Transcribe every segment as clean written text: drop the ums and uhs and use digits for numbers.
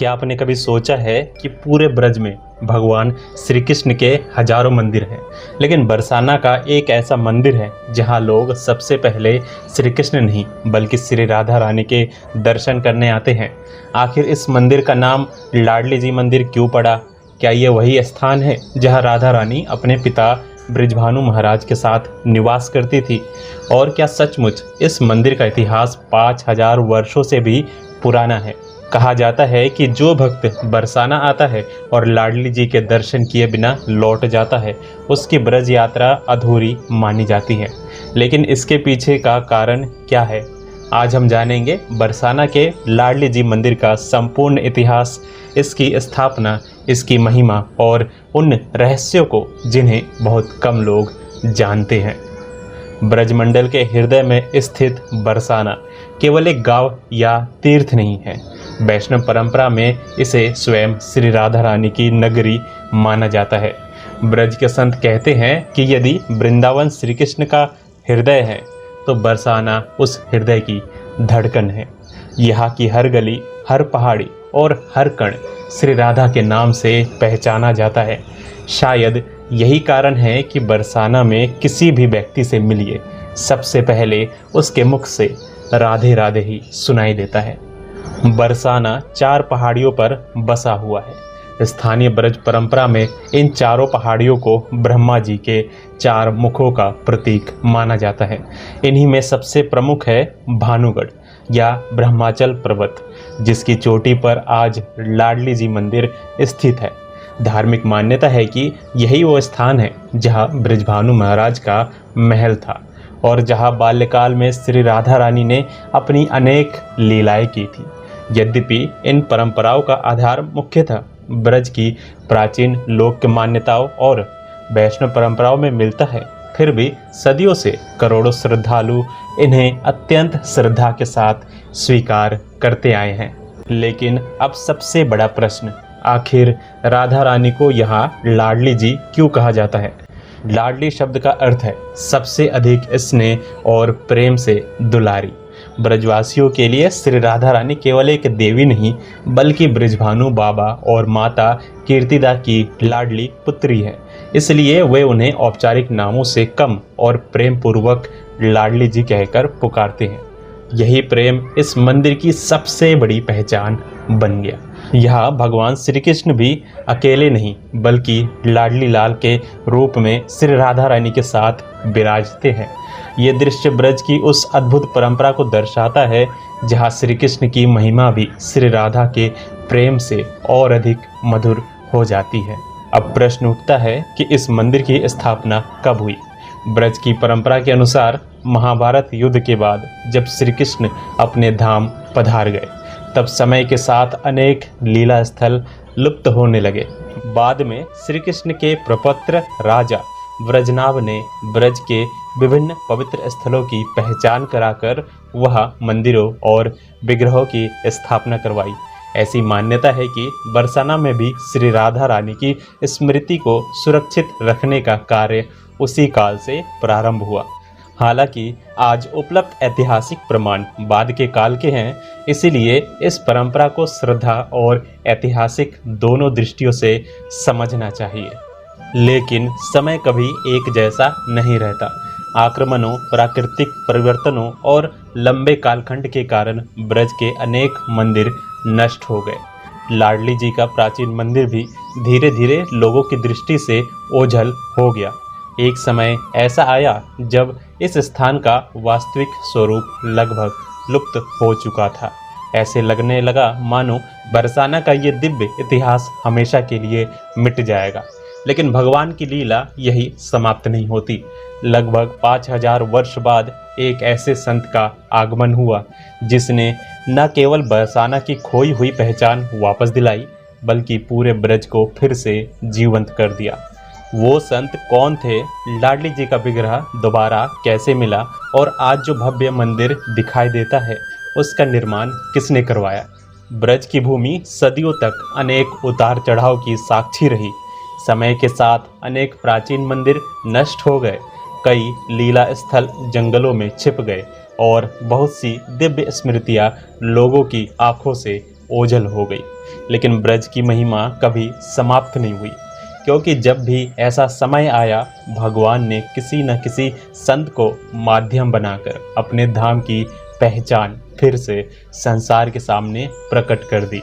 क्या आपने कभी सोचा है कि पूरे ब्रज में भगवान श्री कृष्ण के हजारों मंदिर हैं, लेकिन बरसाना का एक ऐसा मंदिर है जहां लोग सबसे पहले श्री कृष्ण नहीं बल्कि श्री राधा रानी के दर्शन करने आते हैं। आखिर इस मंदिर का नाम लाडली जी मंदिर क्यों पड़ा? क्या ये वही स्थान है जहां राधा रानी अपने पिता ब्रिजभानु महाराज के साथ निवास करती थी? और क्या सचमुच इस मंदिर का इतिहास 5000 वर्षों से भी पुराना है? कहा जाता है कि जो भक्त बरसाना आता है और लाडली जी के दर्शन किए बिना लौट जाता है, उसकी ब्रज यात्रा अधूरी मानी जाती है। लेकिन इसके पीछे का कारण क्या है? आज हम जानेंगे बरसाना के लाडली जी मंदिर का संपूर्ण इतिहास, इसकी स्थापना, इसकी महिमा और उन रहस्यों को जिन्हें बहुत कम लोग जानते हैं। ब्रजमंडल के हृदय में स्थित बरसाना केवल एक गांव या तीर्थ नहीं है। वैष्णव परंपरा में इसे स्वयं श्री राधा रानी की नगरी माना जाता है। ब्रज के संत कहते हैं कि यदि वृंदावन श्री कृष्ण का हृदय है तो बरसाना उस हृदय की धड़कन है। यहाँ की हर गली, हर पहाड़ी और हर कण श्री राधा के नाम से पहचाना जाता है। शायद यही कारण है कि बरसाना में किसी भी व्यक्ति से मिलिए, सबसे पहले उसके मुख से राधे राधे ही सुनाई देता है। बरसाना 4 पहाड़ियों पर बसा हुआ है। स्थानीय ब्रज परंपरा में इन चारों पहाड़ियों को ब्रह्मा जी के 4 मुखों का प्रतीक माना जाता है। इन्हीं में सबसे प्रमुख है भानुगढ़ या ब्रह्माचल पर्वत, जिसकी चोटी पर आज लाडली जी मंदिर स्थित है। धार्मिक मान्यता है कि यही वो स्थान है जहां ब्रिजभानु महाराज का महल था और जहां बाल्यकाल में श्री राधा रानी ने अपनी अनेक लीलाएं की थी। यद्यपि इन परंपराओं का आधार मुख्यतः ब्रज की प्राचीन लोक मान्यताओं और वैष्णव परंपराओं में मिलता है, फिर भी सदियों से करोड़ों श्रद्धालु इन्हें अत्यंत श्रद्धा के साथ स्वीकार करते आए हैं। लेकिन अब सबसे बड़ा प्रश्न, आखिर राधा रानी को यहाँ लाडली जी क्यों कहा जाता है? लाडली शब्द का अर्थ है सबसे अधिक स्नेह और प्रेम से दुलारी। ब्रजवासियों के लिए श्री राधा रानी केवल एक देवी नहीं बल्कि ब्रिजभानु बाबा और माता कीर्तिदा की लाडली पुत्री है। इसलिए वे उन्हें औपचारिक नामों से कम और प्रेम पूर्वक लाडली जी कहकर पुकारते हैं। यही प्रेम इस मंदिर की सबसे बड़ी पहचान बन गया। यहाँ भगवान श्री कृष्ण भी अकेले नहीं बल्कि लाडली लाल के रूप में श्री राधा रानी के साथ विराजते हैं। ये दृश्य ब्रज की उस अद्भुत परंपरा को दर्शाता है जहाँ श्री कृष्ण की महिमा भी श्री राधा के प्रेम से और अधिक मधुर हो जाती है। अब प्रश्न उठता है कि इस मंदिर की स्थापना कब हुई? ब्रज की परंपरा के अनुसार महाभारत युद्ध के बाद जब श्री कृष्ण अपने धाम पधार गए, तब समय के साथ अनेक लीला स्थल लुप्त होने लगे। बाद में श्री कृष्ण के प्रपौत्र राजा व्रजनाभ ने ब्रज के विभिन्न पवित्र स्थलों की पहचान कराकर वहां मंदिरों और विग्रहों की स्थापना करवाई। ऐसी मान्यता है कि बरसाना में भी श्री राधा रानी की स्मृति को सुरक्षित रखने का कार्य उसी काल से प्रारंभ हुआ। हालांकि आज उपलब्ध ऐतिहासिक प्रमाण बाद के काल के हैं, इसीलिए इस परंपरा को श्रद्धा और ऐतिहासिक दोनों दृष्टियों से समझना चाहिए। लेकिन समय कभी एक जैसा नहीं रहता। आक्रमणों, प्राकृतिक परिवर्तनों और लंबे कालखंड के कारण ब्रज के अनेक मंदिर नष्ट हो गए। लाडली जी का प्राचीन मंदिर भी धीरे धीरे लोगों की दृष्टि से ओझल हो गया। एक समय ऐसा आया जब इस स्थान का वास्तविक स्वरूप लगभग लुप्त हो चुका था। ऐसे लगने लगा मानो बरसाना का ये दिव्य इतिहास हमेशा के लिए मिट जाएगा। लेकिन भगवान की लीला यही समाप्त नहीं होती। लगभग 5000 वर्ष बाद एक ऐसे संत का आगमन हुआ जिसने न केवल बरसाना की खोई हुई पहचान वापस दिलाई बल्कि पूरे ब्रज को फिर से जीवंत कर दिया। वो संत कौन थे? लाडली जी का विग्रह दोबारा कैसे मिला? और आज जो भव्य मंदिर दिखाई देता है उसका निर्माण किसने करवाया? ब्रज की भूमि सदियों तक अनेक उतार चढ़ाव की साक्षी रही। समय के साथ अनेक प्राचीन मंदिर नष्ट हो गए, कई लीला स्थल जंगलों में छिप गए और बहुत सी दिव्य स्मृतियाँ लोगों की आंखों से ओझल हो गई। लेकिन ब्रज की महिमा कभी समाप्त नहीं हुई, क्योंकि जब भी ऐसा समय आया, भगवान ने किसी न किसी संत को माध्यम बनाकर अपने धाम की पहचान फिर से संसार के सामने प्रकट कर दी।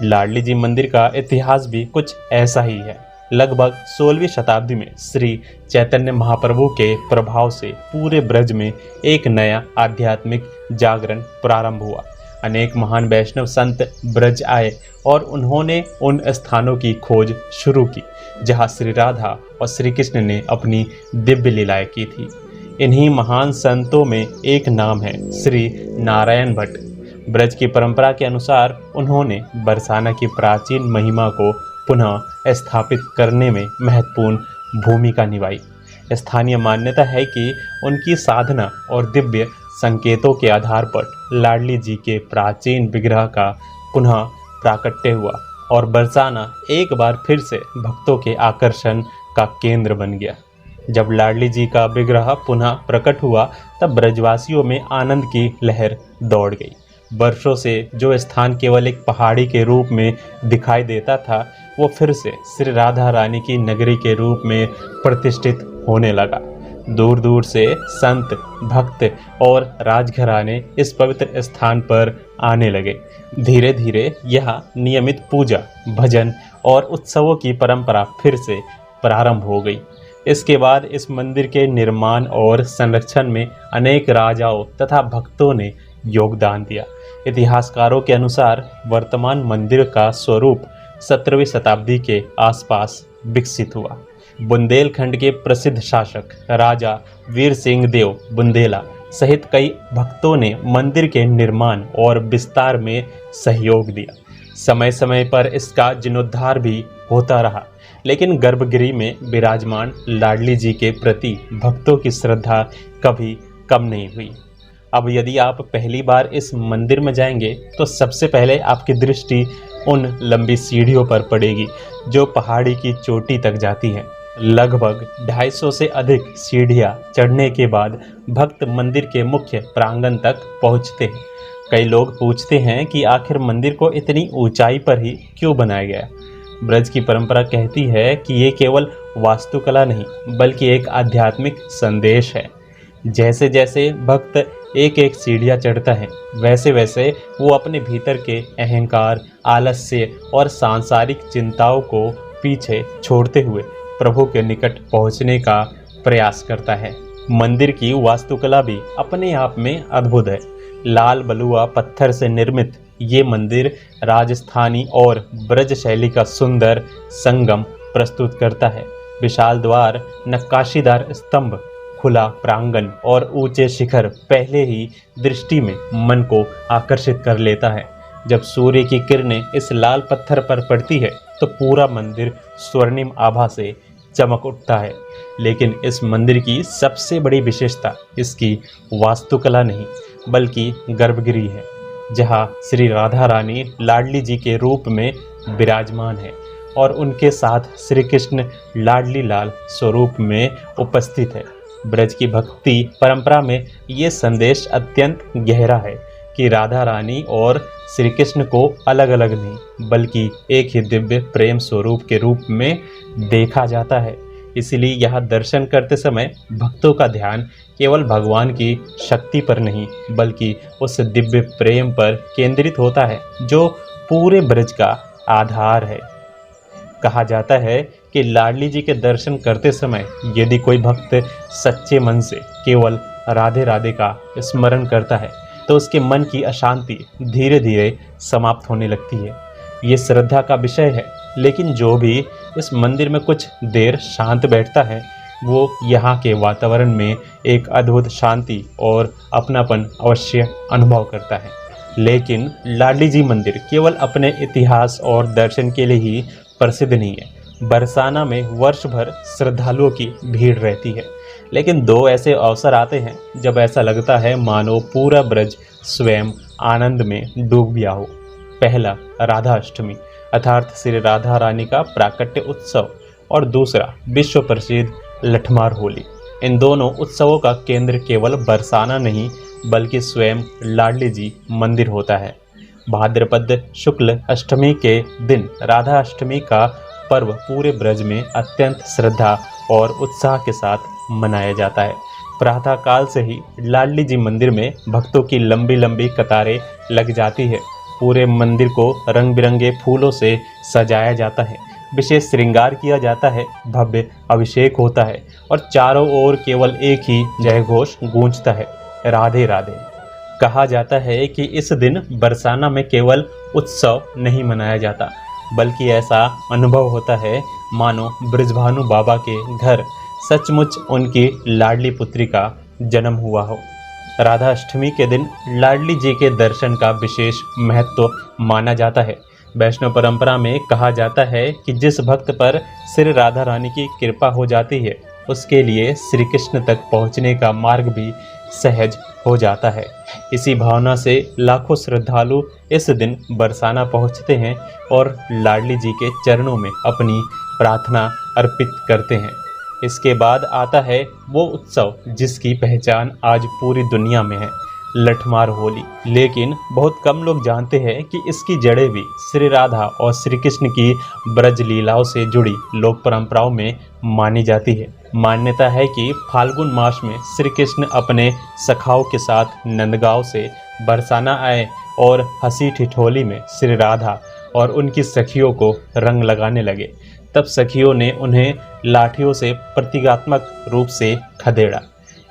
लाडली जी मंदिर का इतिहास भी कुछ ऐसा ही है। लगभग 16वीं शताब्दी में श्री चैतन्य महाप्रभु के प्रभाव से पूरे ब्रज में एक नया आध्यात्मिक जागरण प्रारंभ हुआ। अनेक महान वैष्णव संत ब्रज आए और उन्होंने उन स्थानों की खोज शुरू की जहां श्री राधा और श्री कृष्ण ने अपनी दिव्य लीलाएं की थी। इन्हीं महान संतों में एक नाम है श्री नारायण भट्ट। ब्रज की परंपरा के अनुसार उन्होंने बरसाना की प्राचीन महिमा को पुनः स्थापित करने में महत्वपूर्ण भूमिका निभाई। स्थानीय मान्यता है कि उनकी साधना और दिव्य संकेतों के आधार पर लाडली जी के प्राचीन विग्रह का पुनः प्राकट्य हुआ और बरसाना एक बार फिर से भक्तों के आकर्षण का केंद्र बन गया। जब लाडली जी का विग्रह पुनः प्रकट हुआ तब ब्रजवासियों में आनंद की लहर दौड़ गई। वर्षों से जो स्थान केवल एक पहाड़ी के रूप में दिखाई देता था, वो फिर से श्री राधा रानी की नगरी के रूप में प्रतिष्ठित होने लगा। दूर दूर से संत, भक्त और राजघराने इस पवित्र स्थान पर आने लगे। धीरे धीरे यहाँ नियमित पूजा, भजन और उत्सवों की परंपरा फिर से प्रारंभ हो गई। इसके बाद इस मंदिर के निर्माण और संरक्षण में अनेक राजाओं तथा भक्तों ने योगदान दिया। इतिहासकारों के अनुसार वर्तमान मंदिर का स्वरूप 17वीं शताब्दी के आसपास विकसित हुआ। बुंदेलखंड के प्रसिद्ध शासक राजा वीर सिंह देव बुंदेला सहित कई भक्तों ने मंदिर के निर्माण और विस्तार में सहयोग दिया। समय समय पर इसका जीर्णोद्धार भी होता रहा, लेकिन गर्भगृह में विराजमान लाडली जी के प्रति भक्तों की श्रद्धा कभी कम नहीं हुई। अब यदि आप पहली बार इस मंदिर में जाएंगे तो सबसे पहले आपकी दृष्टि उन लंबी सीढ़ियों पर पड़ेगी जो पहाड़ी की चोटी तक जाती हैं। लगभग 250 से अधिक सीढ़ियां चढ़ने के बाद भक्त मंदिर के मुख्य प्रांगण तक पहुंचते हैं। कई लोग पूछते हैं कि आखिर मंदिर को इतनी ऊंचाई पर ही क्यों बनाया गया। ब्रज की परंपरा कहती है कि ये केवल वास्तुकला नहीं बल्कि एक आध्यात्मिक संदेश है। जैसे जैसे भक्त एक एक सीढ़ियाँ चढ़ता है, वैसे वैसे वो अपने भीतर के अहंकार, आलस्य और सांसारिक चिंताओं को पीछे छोड़ते हुए प्रभु के निकट पहुंचने का प्रयास करता है। मंदिर की वास्तुकला भी अपने आप में अद्भुत है। लाल बलुआ पत्थर से निर्मित ये मंदिर राजस्थानी और ब्रज शैली का सुंदर संगम प्रस्तुत करता है। विशाल द्वार, नक्काशीदार स्तंभ, खुला प्रांगण और ऊंचे शिखर पहले ही दृष्टि में मन को आकर्षित कर लेता है। जब सूर्य की किरणें इस लाल पत्थर पर पड़ती है तो पूरा मंदिर स्वर्णिम आभा से चमक उठता है। लेकिन इस मंदिर की सबसे बड़ी विशेषता इसकी वास्तुकला नहीं बल्कि गर्भगृह है, जहाँ श्री राधा रानी लाडली जी के रूप में विराजमान है और उनके साथ श्री कृष्ण लाडली लाल स्वरूप में उपस्थित है। ब्रज की भक्ति परंपरा में ये संदेश अत्यंत गहरा है कि राधा रानी और श्री कृष्ण को अलग अलग नहीं बल्कि एक ही दिव्य प्रेम स्वरूप के रूप में देखा जाता है। इसलिए यहाँ दर्शन करते समय भक्तों का ध्यान केवल भगवान की शक्ति पर नहीं बल्कि उस दिव्य प्रेम पर केंद्रित होता है जो पूरे ब्रज का आधार है। कहा जाता है कि लाडली जी के दर्शन करते समय यदि कोई भक्त सच्चे मन से केवल राधे राधे का स्मरण करता है तो उसके मन की अशांति धीरे धीरे समाप्त होने लगती है। ये श्रद्धा का विषय है, लेकिन जो भी इस मंदिर में कुछ देर शांत बैठता है वो यहाँ के वातावरण में एक अद्भुत शांति और अपनापन अवश्य अनुभव करता है। लेकिन लाडली जी मंदिर केवल अपने इतिहास और दर्शन के लिए ही प्रसिद्ध नहीं है। बरसाना में वर्ष भर श्रद्धालुओं की भीड़ रहती है, लेकिन दो ऐसे अवसर आते हैं जब ऐसा लगता है मानो पूरा ब्रज स्वयं आनंद में डूब गया हो। पहला राधा अष्टमी अर्थात श्री राधा रानी का प्राकट्य उत्सव और दूसरा विश्व प्रसिद्ध लठमार होली। इन दोनों उत्सवों का केंद्र केवल बरसाना नहीं बल्कि स्वयं लाडली जी मंदिर होता है। भाद्रपद शुक्ल अष्टमी के दिन राधा अष्टमी का पर्व पूरे ब्रज में अत्यंत श्रद्धा और उत्साह के साथ मनाया जाता है। प्रातः काल से ही लाडली जी मंदिर में भक्तों की लंबी लंबी कतारें लग जाती है। पूरे मंदिर को रंग बिरंगे फूलों से सजाया जाता है, विशेष श्रृंगार किया जाता है, भव्य अभिषेक होता है और चारों ओर केवल एक ही जय घोष गूंजता है, राधे राधे। कहा जाता है कि इस दिन बरसाना में केवल उत्सव नहीं मनाया जाता, बल्कि ऐसा अनुभव होता है मानो ब्रजभानु बाबा के घर सचमुच उनकी लाडली पुत्री का जन्म हुआ हो। राधा अष्टमी के दिन लाडली जी के दर्शन का विशेष महत्व माना जाता है। वैष्णव परंपरा में कहा जाता है कि जिस भक्त पर श्री राधा रानी की कृपा हो जाती है, उसके लिए श्री कृष्ण तक पहुंचने का मार्ग भी सहज हो जाता है। इसी भावना से लाखों श्रद्धालु इस दिन बरसाना पहुंचते हैं और लाडली जी के चरणों में अपनी प्रार्थना अर्पित करते हैं। इसके बाद आता है वो उत्सव जिसकी पहचान आज पूरी दुनिया में है, लठमार होली। लेकिन बहुत कम लोग जानते हैं कि इसकी जड़ें भी श्री राधा और श्री कृष्ण की ब्रज लीलाओं से जुड़ी लोक परंपराओं में मानी जाती है। मान्यता है कि फाल्गुन मास में श्री कृष्ण अपने सखाओं के साथ नंदगांव से बरसाना आए और हंसी ठिठोली में श्री राधा और उनकी सखियों को रंग लगाने लगे। तब सखियों ने उन्हें लाठियों से प्रतीकात्मक रूप से खदेड़ा।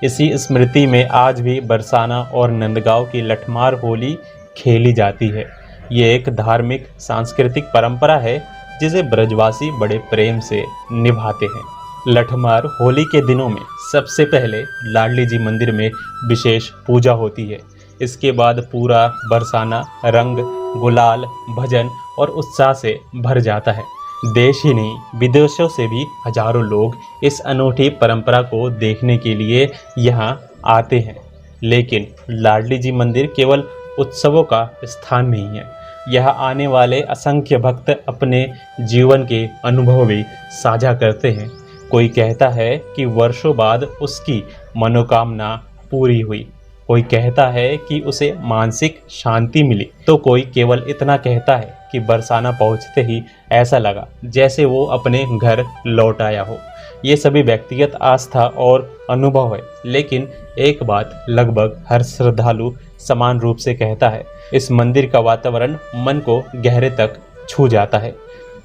इसी स्मृति में आज भी बरसाना और नंदगांव की लठमार होली खेली जाती है। ये एक धार्मिक सांस्कृतिक परंपरा है जिसे ब्रजवासी बड़े प्रेम से निभाते हैं। लठमार होली के दिनों में सबसे पहले लाडली जी मंदिर में विशेष पूजा होती है। इसके बाद पूरा बरसाना रंग, गुलाल, भजन और उत्साह से भर जाता है। देश ही नहीं विदेशों से भी हजारों लोग इस अनूठी परंपरा को देखने के लिए यहाँ आते हैं। लेकिन लाडली जी मंदिर केवल उत्सवों का स्थान नहीं है। यहाँ आने वाले असंख्य भक्त अपने जीवन के अनुभव भी साझा करते हैं। कोई कहता है कि वर्षों बाद उसकी मनोकामना पूरी हुई, कोई कहता है कि उसे मानसिक शांति मिली, तो कोई केवल इतना कहता है कि बरसाना पहुंचते ही ऐसा लगा जैसे वो अपने घर लौट आया हो। ये सभी व्यक्तिगत आस्था और अनुभव है, लेकिन एक बात लगभग हर श्रद्धालु समान रूप से कहता है, इस मंदिर का वातावरण मन को गहरे तक छू जाता है।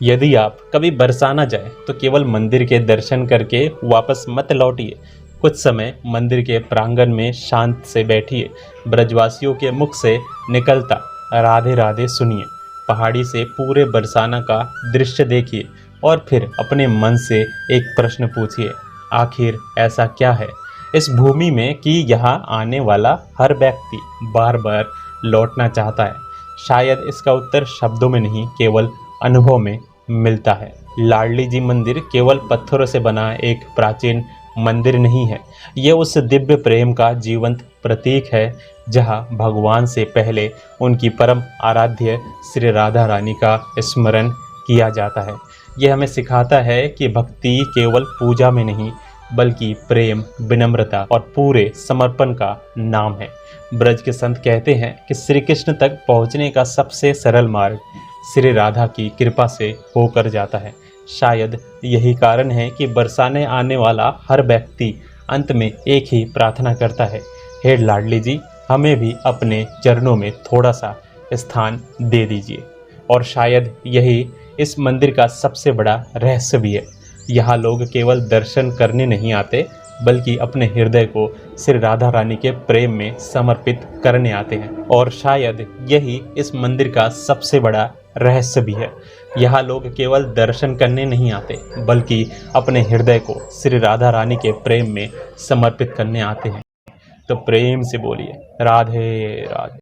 यदि आप कभी बरसाना जाए तो केवल मंदिर के दर्शन करके वापस मत लौटिए। कुछ समय मंदिर के प्रांगण में शांत से बैठिए, ब्रजवासियों के मुख से निकलता राधे राधे सुनिए, पहाड़ी से पूरे बरसाना का दृश्य देखिए और फिर अपने मन से एक प्रश्न पूछिए, आखिर ऐसा क्या है इस भूमि में कि यहाँ आने वाला हर व्यक्ति बार बार लौटना चाहता है। शायद इसका उत्तर शब्दों में नहीं, केवल अनुभव में मिलता है। लाडली जी मंदिर केवल पत्थरों से बना एक प्राचीन मंदिर नहीं है, ये उस दिव्य प्रेम का जीवंत प्रतीक है जहाँ भगवान से पहले उनकी परम आराध्य श्री राधा रानी का स्मरण किया जाता है। यह हमें सिखाता है कि भक्ति केवल पूजा में नहीं, बल्कि प्रेम, विनम्रता और पूरे समर्पण का नाम है। ब्रज के संत कहते हैं कि श्री कृष्ण तक पहुँचने का सबसे सरल मार्ग श्री राधा की कृपा से होकर जाता है। शायद यही कारण है कि बरसाने आने वाला हर व्यक्ति अंत में एक ही प्रार्थना करता है, हे लाडली जी, हमें भी अपने चरणों में थोड़ा सा स्थान दे दीजिए। और शायद यही इस मंदिर का सबसे बड़ा रहस्य भी है। यहाँ लोग केवल दर्शन करने नहीं आते, बल्कि अपने हृदय को श्री राधा रानी के प्रेम में समर्पित करने आते हैं। और शायद यही इस मंदिर का सबसे बड़ा रहस्य भी है। यहाँ लोग केवल दर्शन करने नहीं आते, बल्कि अपने हृदय को श्री राधा रानी के प्रेम में समर्पित करने आते हैं। तो प्रेम से बोलिए, राधे राधे।